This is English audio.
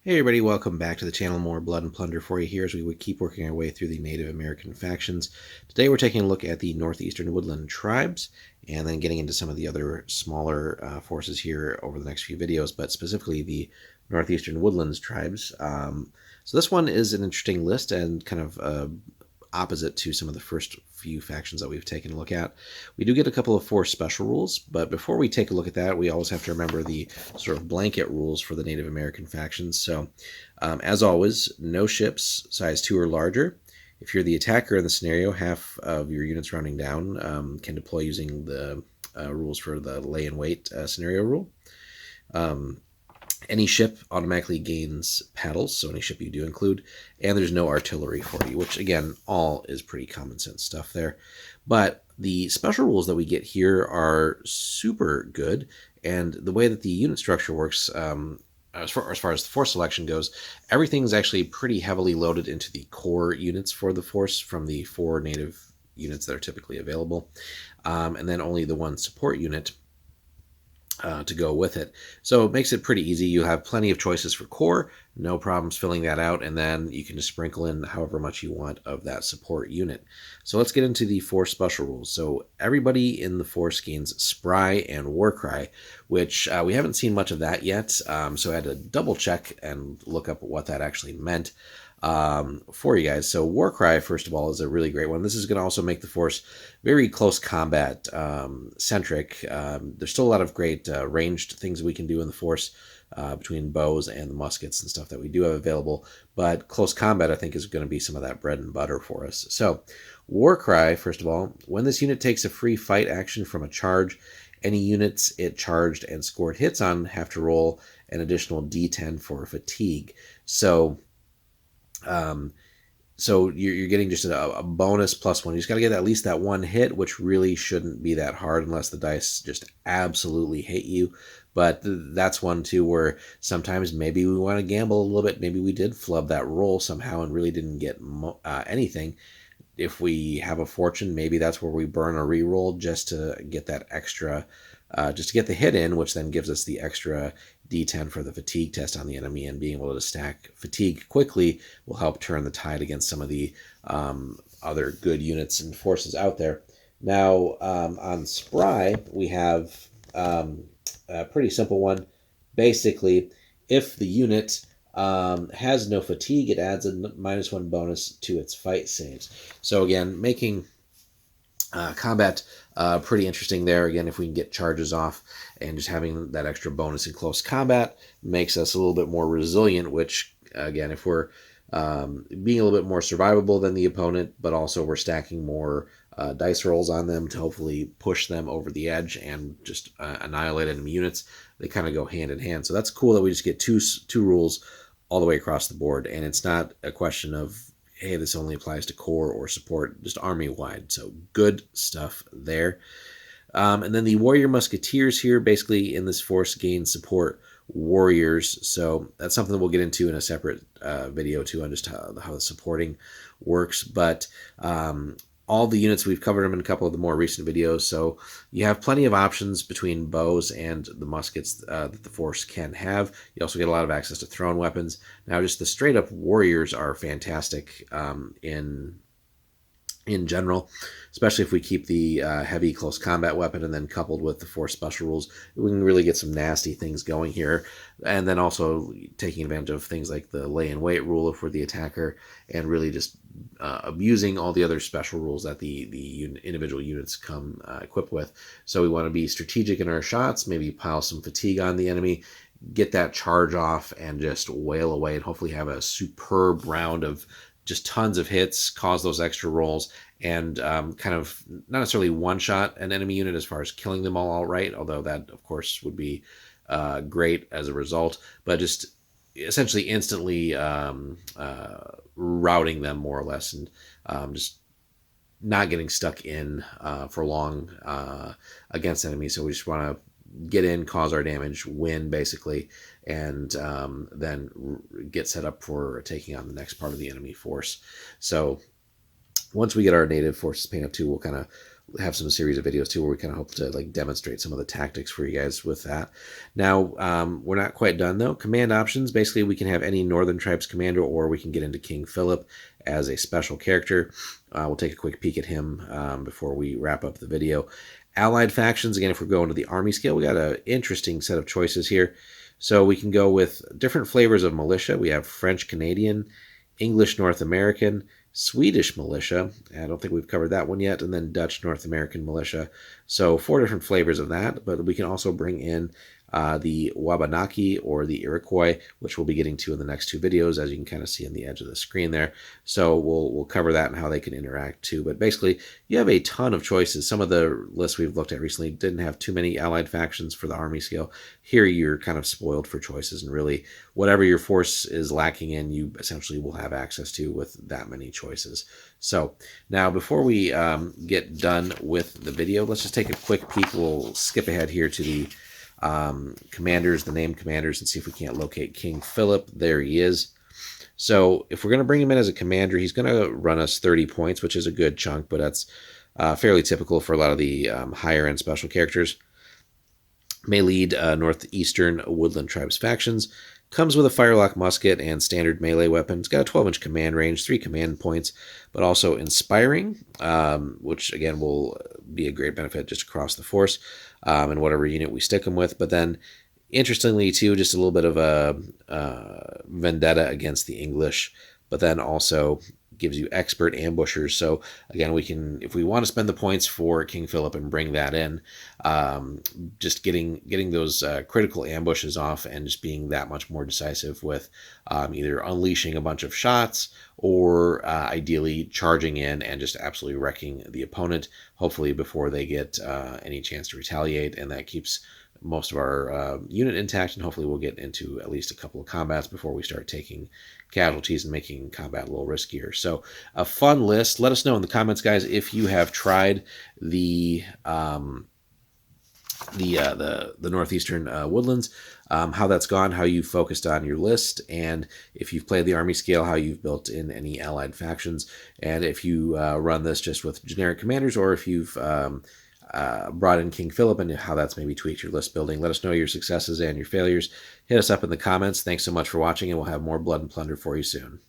Hey everybody, welcome back to the channel. More Blood and Plunder for you here as we would keep working our way through the Native American factions. Today we're taking a look at the Northeastern Woodland Tribes and then getting into some of the other smaller forces here over the next few videos, but specifically the Northeastern Woodlands Tribes. So this one is an interesting list and kind of opposite to some of the first few factions that we've taken a look at. We do get a couple of force special rules, but before we take a look at that, we always have to remember the sort of blanket rules for the Native American factions. So, as always, no ships size 2 or larger. If you're the attacker in the scenario, half of your units rounding down can deploy using the rules for the lay and wait scenario rule. Any ship automatically gains paddles, so any ship you do include, and there's no artillery for you, which again, all is pretty common sense stuff there. But the special rules that we get here are super good, and the way that the unit structure works, as far as the force selection goes, everything's actually pretty heavily loaded into the core units for the force from the 4 native units that are typically available, and then only the 1 support unit to go with it. So it makes it pretty easy. You have plenty of choices for core, no problems filling that out, and then you can just sprinkle in however much you want of that support unit. So let's get into the force special rules. So everybody in the force gains Spry and Warcry, which we haven't seen much of that yet, so I had to double check and look up what that actually meant for you guys. So Warcry, first of all, is a really great one. This is going to also make the force very close combat centric. There's still a lot of great ranged things we can do in the force between bows and the muskets and stuff that we do have available, but close combat I think is going to be some of that bread and butter for us. So Warcry, first of all, when this unit takes a free fight action from a charge, any units it charged and scored hits on have to roll an additional d10 for fatigue. So you're getting just a bonus +1. You just got to get at least that 1 hit, which really shouldn't be that hard unless the dice just absolutely hate you. But that's one, too, where sometimes maybe we want to gamble a little bit. Maybe we did flub that roll somehow and really didn't get anything. If we have a fortune, maybe that's where we burn a reroll just to get that extra, just to get the hit in, which then gives us the extra d10 for the fatigue test on the enemy, and being able to stack fatigue quickly will help turn the tide against some of the other good units and forces out there. Now, on Spry, we have a pretty simple one. Basically, if the unit has no fatigue, it adds a -1 bonus to its fight saves. So again, making combat pretty interesting there. Again, if we can get charges off, and just having that extra bonus in close combat makes us a little bit more resilient, which again, if we're being a little bit more survivable than the opponent, but also we're stacking more dice rolls on them to hopefully push them over the edge and just annihilate enemy units, they kind of go hand in hand. So that's cool that we just get two rules all the way across the board, and it's not a question of, hey, this only applies to core or support, just army-wide. So good stuff there. And then the Warrior Musketeers here, basically in this force, gain support warriors. So that's something that we'll get into in a separate video too, on just how the supporting works. But all the units, we've covered them in a couple of the more recent videos, so you have plenty of options between bows and the muskets that the force can have. You also get a lot of access to thrown weapons. Now, just the straight-up warriors are fantastic in general, especially if we keep the heavy close combat weapon and then coupled with the force special rules, we can really get some nasty things going here. And then also taking advantage of things like the lay and wait rule if we're the attacker, and really just abusing all the other special rules that the individual units come equipped with. So we want to be strategic in our shots, maybe pile some fatigue on the enemy, get that charge off, and just wail away, and hopefully have a superb round of just tons of hits, cause those extra rolls, and kind of not necessarily one-shot an enemy unit as far as killing them all outright, although that, of course, would be great as a result, but just essentially instantly routing them more or less, and just not getting stuck in for long against enemies. So we just want to get in, cause our damage, win basically, and then get set up for taking on the next part of the enemy force. So once we get our native forces painted up too, we'll kind of have some series of videos too where we kind of hope to like demonstrate some of the tactics for you guys with that. Now, we're not quite done though. Command options, basically we can have any Northern Tribes commander, or we can get into King Philip as a special character. We'll take a quick peek at him before we wrap up the video. Allied factions, again, if we're going to the army scale, we got an interesting set of choices here. So we can go with different flavors of militia. We have French Canadian, English North American, Swedish militia. I don't think we've covered that one yet. And then Dutch North American militia. So 4 different flavors of that. But we can also bring in the Wabanaki or the Iroquois, which we'll be getting to in the next 2 videos, as you can kind of see on the edge of the screen there. So we'll cover that and how they can interact too. But basically, you have a ton of choices. Some of the lists we've looked at recently didn't have too many allied factions for the army scale. Here, you're kind of spoiled for choices, and really, whatever your force is lacking in, you essentially will have access to with that many choices. So now, before we get done with the video, let's just take a quick peek. We'll skip ahead here to the commanders, the named commanders, and see if we can't locate King Philip. There he is. So if we're going to bring him in as a commander, he's going to run us 30 points, which is a good chunk, but that's fairly typical for a lot of the higher end special characters. May lead Northeastern Woodland Tribes factions. Comes with a firelock musket and standard melee weapon. It's got a 12-inch command range, 3 command points, but also inspiring, which again will be a great benefit just across the force and whatever unit we stick them with. But then, interestingly too, just a little bit of a vendetta against the English, but then also gives you expert ambushers. So again, we can, if we want to spend the points for King Philip and bring that in, just getting those critical ambushes off and just being that much more decisive with either unleashing a bunch of shots or ideally charging in and just absolutely wrecking the opponent, hopefully before they get any chance to retaliate. And that keeps most of our unit intact, and hopefully we'll get into at least a couple of combats before we start taking casualties and making combat a little riskier. So a fun list. Let us know in the comments, guys, if you have tried the Northeastern Woodlands, how that's gone, how you focused on your list, and if you've played the army scale, how you've built in any allied factions, and if you run this just with generic commanders, or if you've brought in King Philip and how that's maybe tweaked your list building. Let us know your successes and your failures. Hit us up in the comments. Thanks so much for watching, and we'll have more Blood and Plunder for you soon.